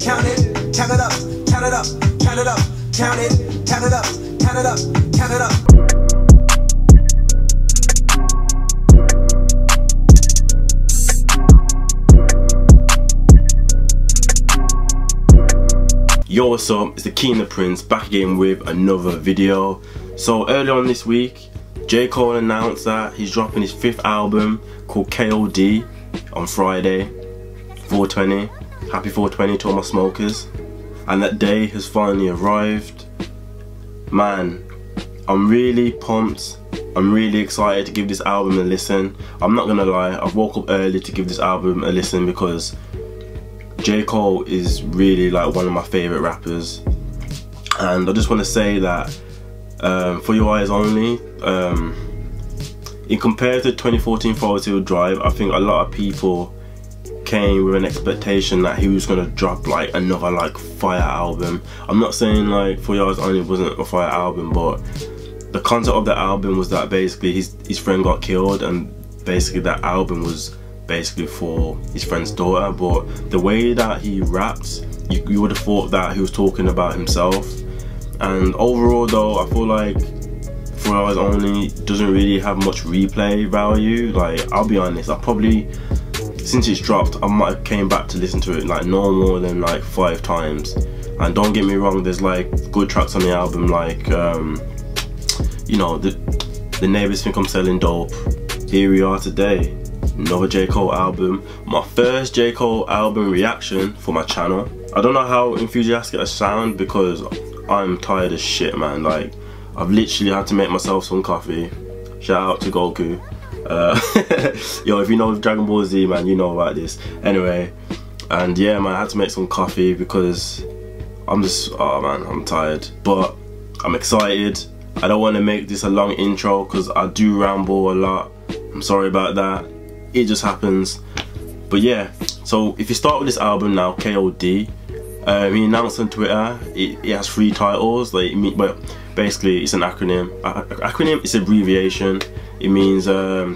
count it up, count it up, count it up, count it up, count it up, count it up. Yo, what's up? It's the King the Prince back again with another video. So earlier on this week, J.O.D announced that he's dropping his 5th album called K.O.D on Friday, 420. Happy 420 to all my smokers. And that day has finally arrived. Man, I'm really pumped. I'm really excited to give this album a listen. I'm not gonna lie, I've woke up early to give this album a listen because J.O.D is really like one of my favourite rappers. And I just want to say that for your eyes only, in compared to 2014 Forest Hill Drive, I think a lot of people came with an expectation that he was gonna drop like another like fire album. I'm not saying like For Your Eyes Only wasn't a fire album, but the concept of the album was that basically his friend got killed, and basically that album was basically for his friend's daughter. But the way that he raps, you would have thought that he was talking about himself. And overall though, I feel like For Your Eyes Only doesn't really have much replay value. Like, I'll be honest, I probably, since it's dropped, I might have came back to listen to it like no more than like 5 times. And don't get me wrong, there's like good tracks on the album, like you know, the neighbors think I'm selling dope. Here we are today, another J.O.D album, my first J.O.D album reaction for my channel. I don't know how enthusiastic I sound because I'm tired as shit, man. Like, I've literally had to make myself some coffee. Shout out to Goku. Yo, if you know Dragon Ball Z, man, you know about this. Anyway, and yeah, man, I had to make some coffee because I'm just, oh man, I'm tired. But I'm excited. I don't want to make this a long intro because I do ramble a lot. I'm sorry about that. It just happens. But yeah, so if you start with this album now, K.O.D, he announced on Twitter it has 3 titles. Like, but basically it's an acronym. Acronym is abbreviation. It means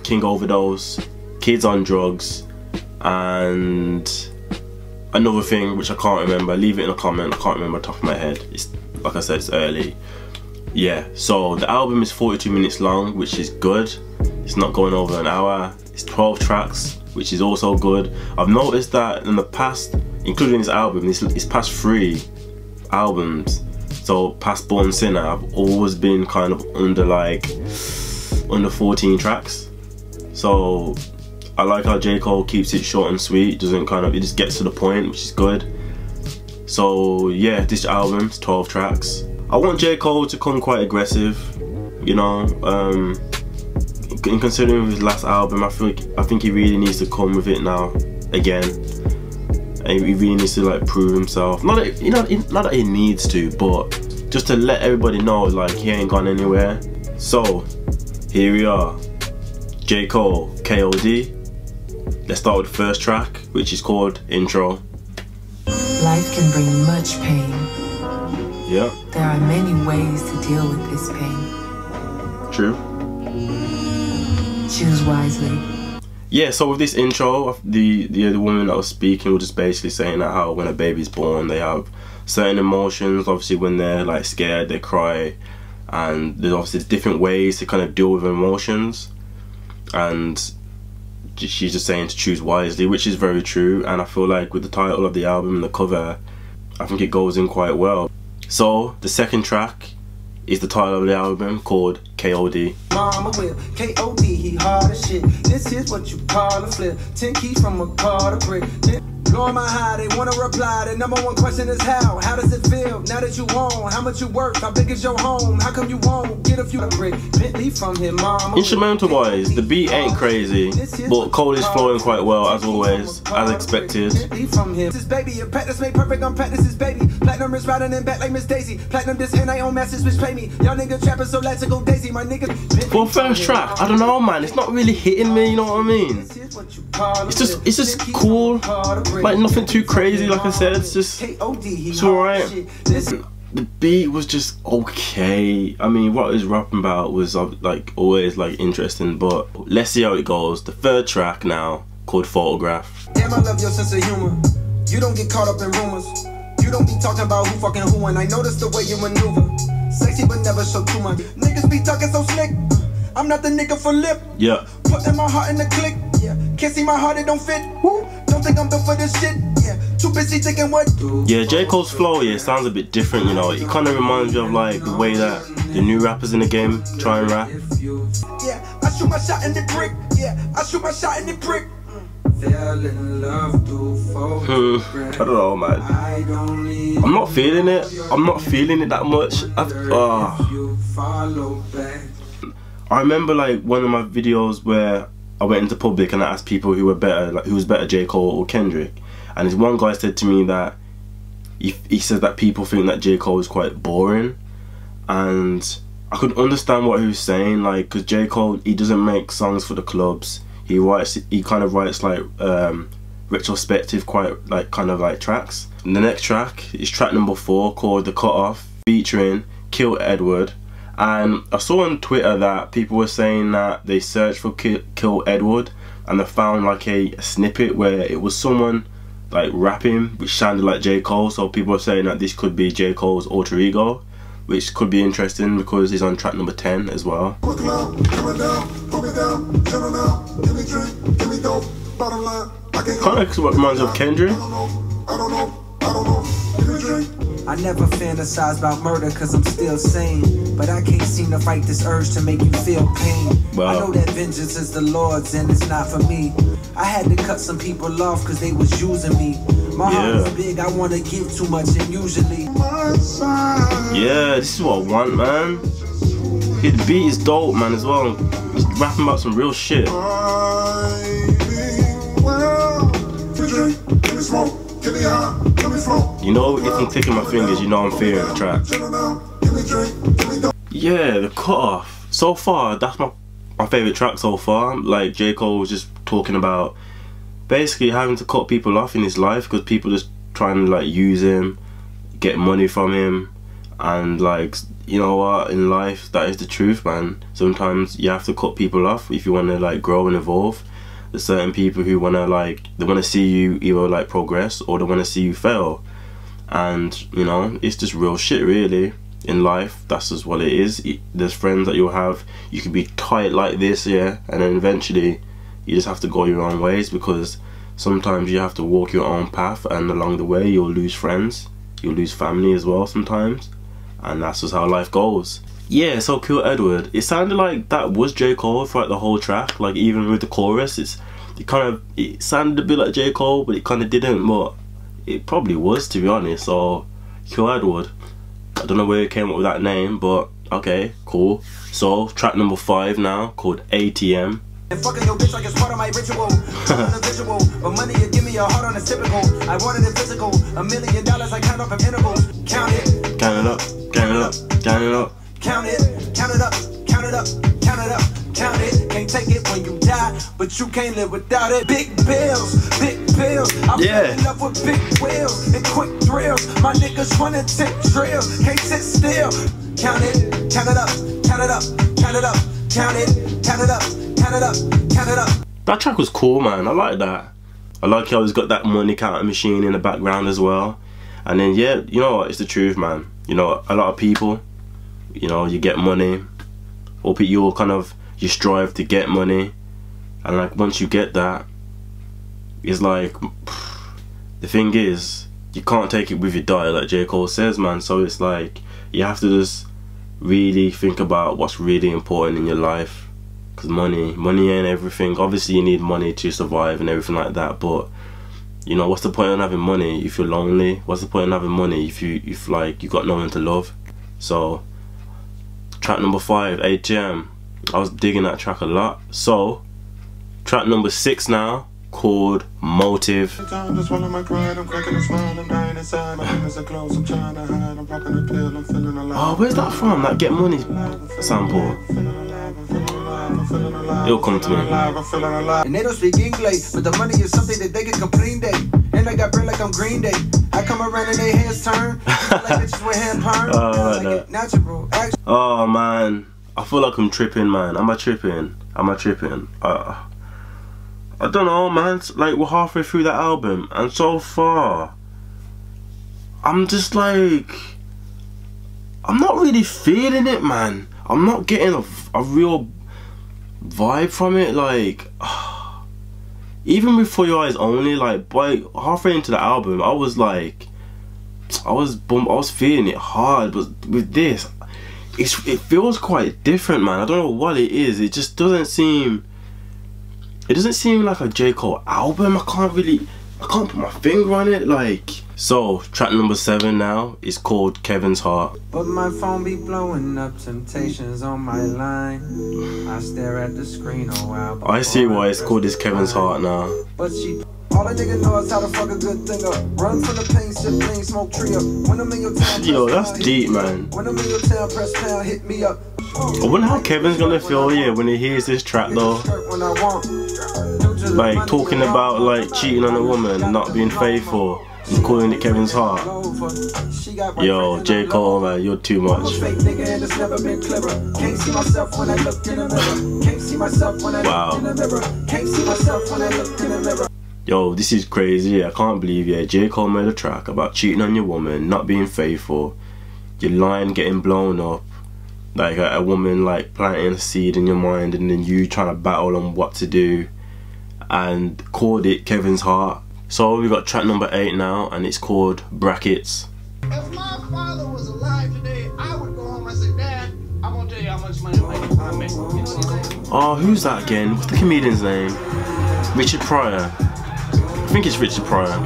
King Overdose, Kids on Drugs, and another thing which I can't remember. Leave it in a comment. I can't remember off the top of my head. It's, like I said, it's early. Yeah, so the album is 42 minutes long, which is good. It's not going over an hour. It's 12 tracks, which is also good. I've noticed that in the past, including this album, it's past 3 albums. So past Born Sinner, I've always been kind of under 14 tracks. So I like how J.O.D keeps it short and sweet. Doesn't kind of, it just gets to the point, which is good. So yeah, this album's 12 tracks. I want J.O.D to come quite aggressive, you know. In considering his last album, I think he really needs to come with it now again, and he really needs to like prove himself. Not that he needs to, but just to let everybody know like he ain't gone anywhere. So here we are, J.O.D, K.O.D. Let's start with the first track, which is called Intro. Life can bring much pain. Yeah. There are many ways to deal with this pain. True. Choose wisely. Yeah, so with this intro, the woman that was speaking was just basically saying that how when a baby's born, they have certain emotions. Obviously, when they're like scared, they cry, and there's obviously different ways to kind of deal with emotions. And she's just saying to choose wisely, which is very true. And I feel like with the title of the album and the cover, I think it goes in quite well. So the second track is the title of the album, called K.O.D. Mama will K.O.D, he hard as shit. This is what you call a flip. 10 keys from a car to brick. Blowing my high, they wanna reply. The #1 question is how? How does it feel now that you own? How much you worth? How big is your home? How come you won't get a few brick? Bentley from him, mama. Instrumental wise, the beat ain't crazy, but Cole is flowing quite well as always, as expected. This baby, a practice made perfect. I'm practice baby. Platinum is riding in back like Miss Daisy. Platinum this and I own masters which pay me. Y'all nigga trapping so let's go Daisy. My nigga. For first track, I don't know, man. It's not really hitting me. You know what I mean? It's just cool. Like nothing too crazy. Like I said, it's alright. The beat was just okay. I mean, what he's rapping about was like always like interesting, but let's see how it goes. The third track now, called Photograph. Damn, I love your sense of humor. You don't get caught up in rumors. You don't be talking about who fucking who, and I notice the way you maneuver. Sexy but never show too much. Niggas be talking so slick. I'm not the nigga for lip. Yeah. Putting my heart in the click. Yeah. Can't see my heart, it don't fit. Woo. Don't think I'm built for this shit. Yeah. Too busy thinking what. Yeah, J. Cole's flow, yeah, sounds a bit different, you know. It kind of reminds me of like the way that the new rappers in the game try and rap. Yeah, I shoot my shot in the brick. Yeah, I shoot my shot in the brick. Fell in love I don't know, man. I'm not feeling it. I'm not feeling it that much. I remember like one of my videos where I went into public and I asked people who were better, like who was better, J. Cole or Kendrick. And this one guy said to me that he said that people think that J. Cole is quite boring, and I could understand what he was saying, like, because J. Cole, he doesn't make songs for the clubs. He kind of writes like retrospective, quite like kind of like tracks. And the next track is track number 4 called The Cut Off, featuring K.O.D. And I saw on Twitter that people were saying that they searched for K.O.D. and they found like a snippet where it was someone like rapping which sounded like J. Cole. So people are saying that this could be J. Cole's alter ego, which could be interesting because he's on track number 10 as well. Kind of what reminds me of Kendrick. I never fantasize about murder cause I'm still sane, but I can't seem to fight this urge to make you feel pain. Wow. I know that vengeance is the Lord's and it's not for me. I had to cut some people off cause they was using me. My heart is big, I wanna give too much and usually. Yeah, this is what I want, man. His beat is dope, man, as well. He's rapping about some real shit. You know, if I'm clicking my fingers, you know I'm feeling the track. Yeah, The Cut Off. So far, that's my favourite track so far. Like, J. Cole was just talking about basically having to cut people off in his life because people just trying to like use him, get money from him, and like, you know what, in life, that is the truth, man. Sometimes you have to cut people off if you want to like grow and evolve. There's certain people who want to like, they want to see you either like progress or they want to see you fail. And you know, it's just real shit really in life. That's just what it is. There's friends that you'll have, you can be tight like this, yeah, and then eventually you just have to go your own ways because sometimes you have to walk your own path, and along the way you'll lose friends, you'll lose family as well sometimes, and that's just how life goes. Yeah, so K.O.D, it sounded like that was J. Cole throughout the whole track. Like even with the chorus, it sounded a bit like J. Cole, but it kind of didn't, but it probably was, to be honest. So K.O.D, I don't know where it came up with that name, but okay, cool. So track number 5 now, called ATM. And fucking your bitch like it's part of my ritual. The visual, but money you give me a heart on a typical. I wanted it physical. $1 million I count up in intervals. Count it. Count it up. Count it up. Count it up. Count it. Count it up. Count it up. Count it up. Count it. Can't take it when you die, but you can't live without it. Big bills. Big bills. I'm in love with big wheels and quick thrills. My niggas wanna tip drills. Can't sit still. Count it. Count it up. Count it up. Count it up. Count it. Count it up. Count it up, count it up. That track was cool, man. I like that. I like how he's got that money counting machine in the background as well. And then yeah, you know what, it's the truth, man. You know, a lot of people, you know, you get money, or you strive to get money, and like once you get that, it's like, the thing is, you can't take it with you die, like J. Cole says, man. So it's like, you have to just really think about what's really important in your life. Because money ain't everything. Obviously you need money to survive and everything like that, but you know, what's the point in having money if you're lonely? What's the point in having money if like you got no one to love? So track number 5, ATM, I was digging that track a lot. So track number 6 now, called Motive. Oh, where's that from? That Get Money sample? It'll come to me. And they don't speak English, but the money is something that they can complain day. And I got bread like I'm Green Day. I come around and their heads turn. Like bitches with hair perm. Like natural. Oh man, I feel like I'm tripping, man. Am I tripping? I don't know, man. Like, we're halfway through that album, and so far, I'm just like, I'm not really feeling it, man. I'm not getting a real vibe from it. Like, even with For Your Eyes Only, like, by halfway into the album, I was like, I was feeling it hard. But with this, it feels quite different, man. I don't know what it is. It just doesn't seem. It doesn't seem like a J. Cole album. I can't put my finger on it. Like, so track number 7 now is called Kevin's Heart. But my phone be blowing up temptations on my line. I stare at the screen a while. I see why it's called this Kevin's Heart now. But all a nigga knows how to fuck a good thing up. Run from the pain, sip lean, smoke tree up. When I'm in your town, yo, that's deep, man. When I'm in your town, press pound, hit me up. I wonder how Kevin's gonna feel, yeah, when he hears this track though. Like, talking about like cheating on a woman and not being faithful and calling it Kevin's Heart. Yo, J. Cole, man, you're too much. Wow. Yo, this is crazy. I can't believe, yeah, J. Cole made a track about cheating on your woman, not being faithful, your line getting blown up, like a woman like planting a seed in your mind, and then you trying to battle on what to do, and called it Kevin's Heart. So we got track number 8 now, and it's called Brackets. If my father was alive today, I would go home and say, Dad, I'm gonna tell you how much money I make. You know what I'm saying? Oh, who's that again? What's the comedian's name? Richard Pryor. I think it's Richard Pryor.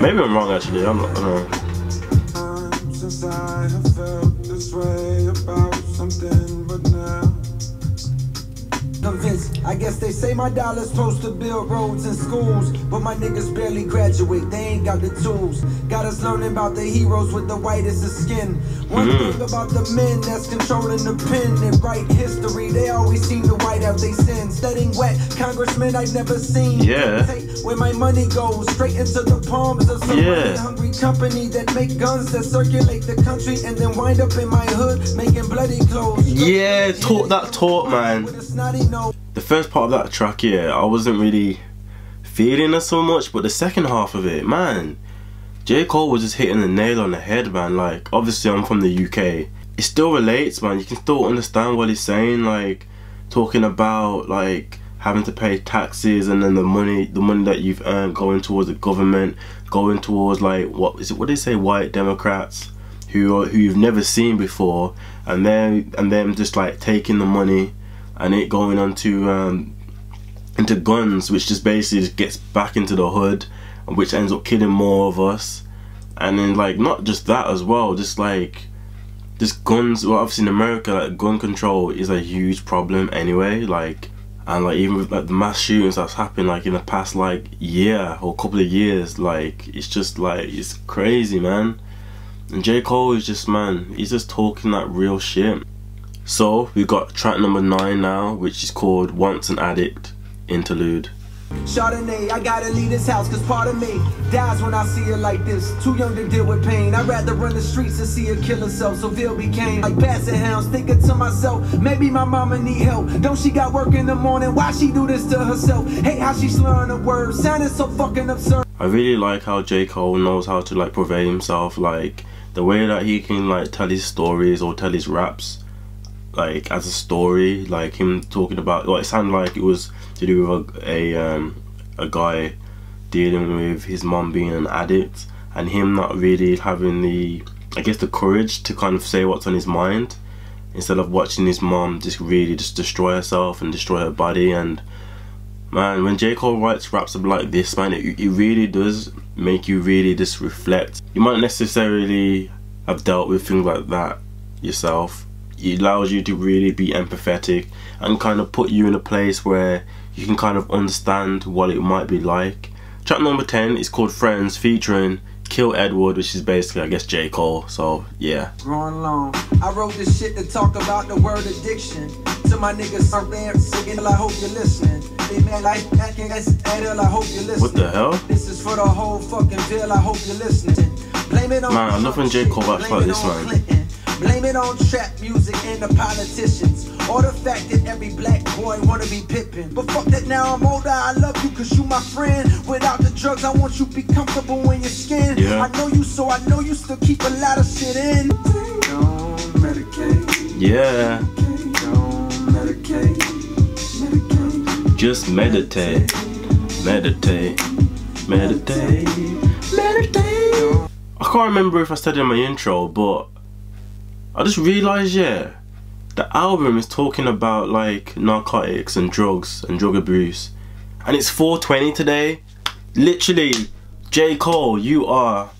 Maybe I'm wrong actually. I don't know. Since I have felt this way about something, but now convinced. I guess they say my dollar's supposed to build roads and schools, but my niggas barely graduate. They ain't got the tools. Got us learning about the heroes with the whitest of skin. One thing about the men that's controlling the pen and write history, they always seem to white out they sins. Studying wet congressmen I've never seen. Yeah. Where my money goes straight into the palms of some hungry company that make guns that circulate the country and then wind up in my hood making bloody clothes. Yeah, talk that talk, man. The first part of that track, yeah, I wasn't really feeling it so much, but the second half of it, man, J. Cole was just hitting the nail on the head, man. Like, obviously I'm from the UK. It still relates, man. You can still understand what he's saying, like, talking about, like, having to pay taxes and then the money that you've earned going towards the government, going towards, like, what do they say, white Democrats who you've never seen before, and them just, like, taking the money and it going on to into guns, which just basically just gets back into the hood, which ends up killing more of us. And then, like, not just that as well, just like, just guns. Well, obviously in America, like, gun control is a huge problem anyway, like, and like even with like the mass shootings that's happened like in the past like year or couple of years, like, it's just like, it's crazy, man. And J. Cole is just, man, he's just talking that real shit. So we got track number 9 now, which is called Once an Addict Interlude. Chardonnay, I gotta leave this house cause part of me dies when I see her like this. Too young to deal with pain. I'd rather run the streets than see her kill herself. So Ville became like passing hounds, thinking to myself, maybe my mama need help. Don't she got work in the morning? Why she do this to herself? Hate how she slurring the words, sounding so fucking absurd. I really like how J. Cole knows how to like purvey himself, like the way that he can like tell his stories or tell his raps like as a story, like him talking about, well, it sounded like it was to do with a guy dealing with his mom being an addict and him not really having the, I guess, the courage to kind of say what's on his mind, instead of watching his mom just really just destroy herself and destroy her body. And man, when J. Cole writes raps like this, man, it really does make you really just reflect. You might necessarily have dealt with things like that yourself. It allows you to really be empathetic and kind of put you in a place where you can kind of understand what it might be like. Track number 10 is called Friends, featuring K.O.D, which is basically, I guess, J. Cole. So yeah. Growing long, I wrote this shit to talk about the word addiction. To my niggas, I hope you're listening. I hope you're listening. What the hell? This is for the whole fucking Ville. I hope you're listening. Blame it on, man, I love when J. Cole raps like this, man. Blame it on trap music and the politicians. Or the fact that every black boy wanna be Pippin. But fuck that, now I'm older, I love you cause you my friend. Without the drugs, I want you to be comfortable in your skin. Yeah. I know you, so I know you still keep a lot of shit in. Don't medicate. Yeah. Don't medicate. Medicate. Just meditate. Meditate. Meditate. Meditate. I can't remember if I said it in my intro, but I just realised, yeah, the album is talking about like narcotics and drugs and drug abuse, and it's 420 today. Literally, J. Cole, you are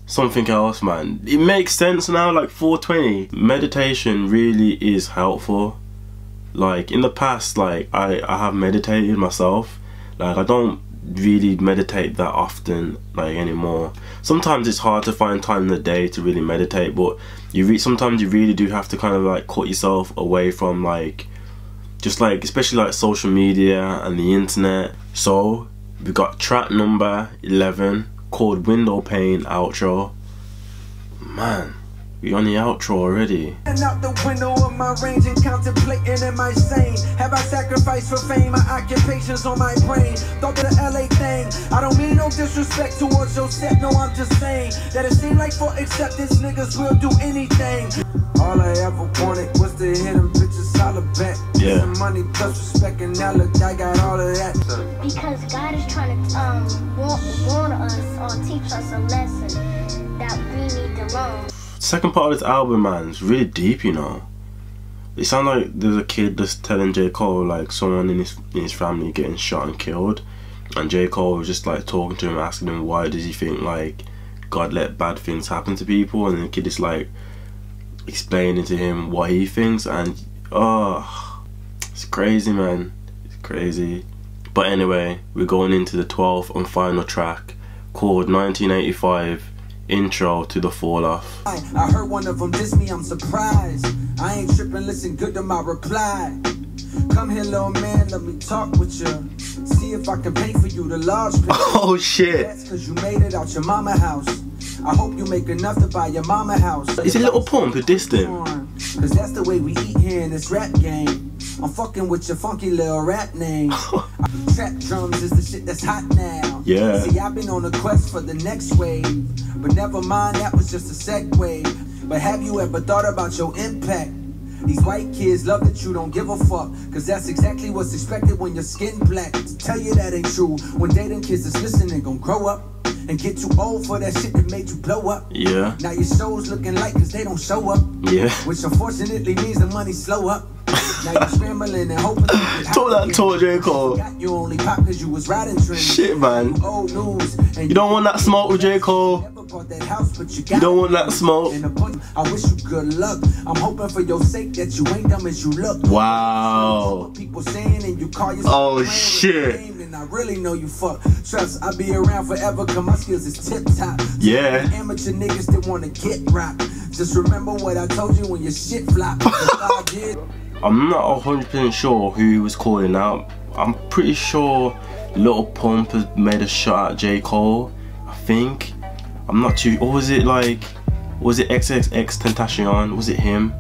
something else, man. It makes sense now, like 420. Meditation really is helpful. Like in the past, like I have meditated myself. Like I don't really meditate that often like anymore. Sometimes it's hard to find time in the day to really meditate, but sometimes you really do have to kind of like cut yourself away from like just like especially like social media and the internet. So we got track number 11 called Window Pane Outro. Man, we on the outro already. And out the window of my range and contemplating, am I sane? Have I sacrificed for fame? My occupation's on my brain. Thought of the LA thing. I don't mean no disrespect towards your set. No, I'm just saying that it seemed like for acceptance, niggas will do anything. All I ever wanted was to hit them bitches holler back. Yeah. Some money plus respect, and now look, I got all of that. Because God is trying to warn us or teach us a lesson that we need to learn. Second part of this album, man, it's really deep, you know. It sounds like there's a kid that's telling J. Cole like someone in his family getting shot and killed, and J. Cole was just like talking to him, asking him why does he think like God let bad things happen to people, and the kid is like explaining to him what he thinks, and oh, it's crazy, man. It's crazy. But anyway, we're going into the 12th and final track called 1985. Intro to the Fall Off. I heard one of them diss me, I'm surprised. I ain't tripping, listen good to my reply. Come here, little man, let me talk with you. See if I can pay for you the large picture. Oh shit. That's cause you made it out your mama house. I hope you make enough to buy your mama house. Is it Little Pump who dissed him? Cause that's the way we eat here in this rap game. I'm fucking with your funky little rap name. Trap drums is the shit that's hot now. Yeah. See, I've been on a quest for the next wave. But never mind, that was just a segue. But have you ever thought about your impact? These white kids love that you don't give a fuck, cause that's exactly what's expected when your skin black. Tell you that ain't true. One day them kids that's listening gon' grow up and get too old for that shit that made you blow up. Yeah. Now your show's looking like cause they don't show up. Yeah. Which unfortunately means the money slow up. Now you're scrambling and hoping Talk that talk, J. Cole. You only pop cause you was riding trend. Shit, man. Old news. And You don't want that smoke with J. Cole. that house, but you don't want that smoke. I wish you good luck. I'm hoping for your sake that you ain't dumb as you look. Wow. People saying and you call yourself Oh shit. And I really know you fuck. Trust, I'll be around forever cause my skills is tip top. Yeah. Amateur niggas that wanna get rocked. Just remember what I told you when your shit flopped. I'm not 100% sure who he was calling out. I'm pretty sure Little Pump has made a shot at J. Cole, I think. I'm not too, or was it like, was it XXX Tentacion? Was it him?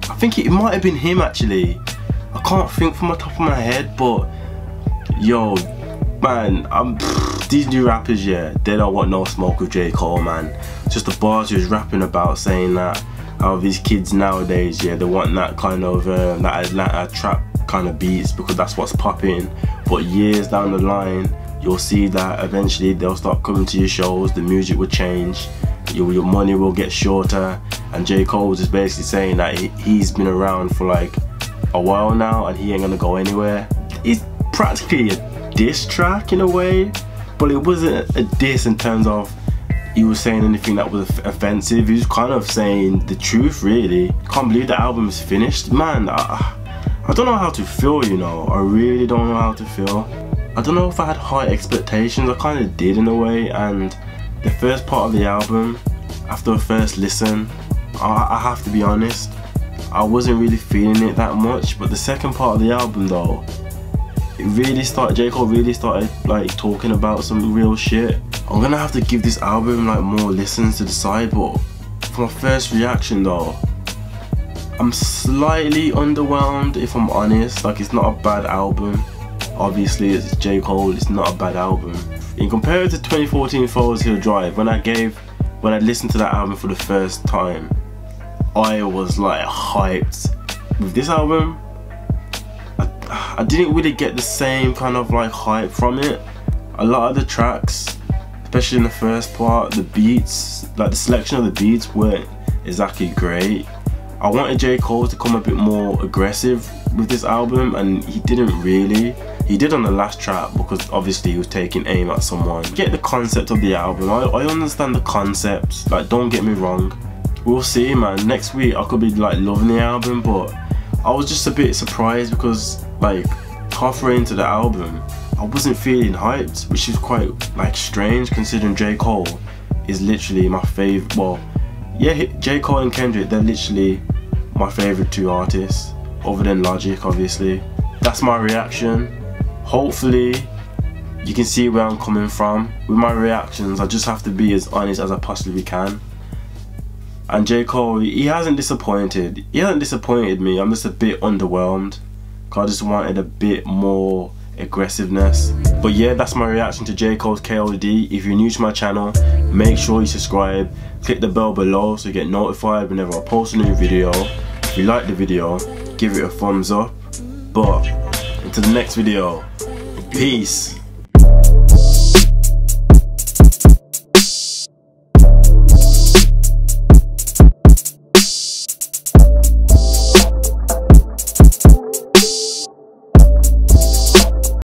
I think it might have been him actually. I can't think from the top of my head, but yo, man, these new rappers, yeah, they don't want no smoke with J. Cole, man. Just the bars he was rapping about, saying that out of these kids nowadays, yeah, they want that kind of that Atlanta trap kind of beats because that's what's popping. But years down the line, you'll see that eventually they'll start coming to your shows, the music will change, your money will get shorter, and J. Cole is basically saying that he's been around for like a while now and he ain't gonna go anywhere. It's practically a diss track in a way, but it wasn't a diss in terms of he was saying anything that was offensive. He was kind of saying the truth, really. Can't believe the album is finished, man. I don't know how to feel, you know. I really don't know how to feel. I don't know if I had high expectations. I kind of did in a way, and the first part of the album, after a first listen, I have to be honest, I wasn't really feeling it that much. But the second part of the album though, it really started, J. Cole really started like talking about some real shit. I'm gonna have to give this album like more listens to decide, but for my first reaction though, I'm slightly underwhelmed, if I'm honest. Like, it's not a bad album. Obviously, it's J. Cole, it's not a bad album. In compared to 2014 Forest Hill Drive, when I listened to that album for the first time, I was like hyped. With this album, I didn't really get the same kind of like hype from it. A lot of the tracks, especially in the first part, the beats, like the selection of the beats weren't exactly great. I wanted J. Cole to come a bit more aggressive with this album, and he didn't really. He did on the last track because obviously he was taking aim at someone. Get the concept of the album. I understand the concept, like, don't get me wrong. We'll see, man. Next week I could be like loving the album, but I was just a bit surprised because like halfway into the album I wasn't feeling hyped, which is quite like strange considering J. Cole is literally my favourite. Well, yeah, J. Cole and Kendrick, they're literally my favourite two artists, other than Logic, obviously. That's my reaction. Hopefully you can see where I'm coming from. With my reactions, I just have to be as honest as I possibly can. And J. Cole, he hasn't disappointed. He hasn't disappointed me. I'm just a bit underwhelmed, because I just wanted a bit more aggressiveness. But yeah, that's my reaction to J. Cole's K.O.D. If you're new to my channel, make sure you subscribe. Click the bell below so you get notified whenever I post a new video. If you like the video, give it a thumbs up. But until the next video, peace.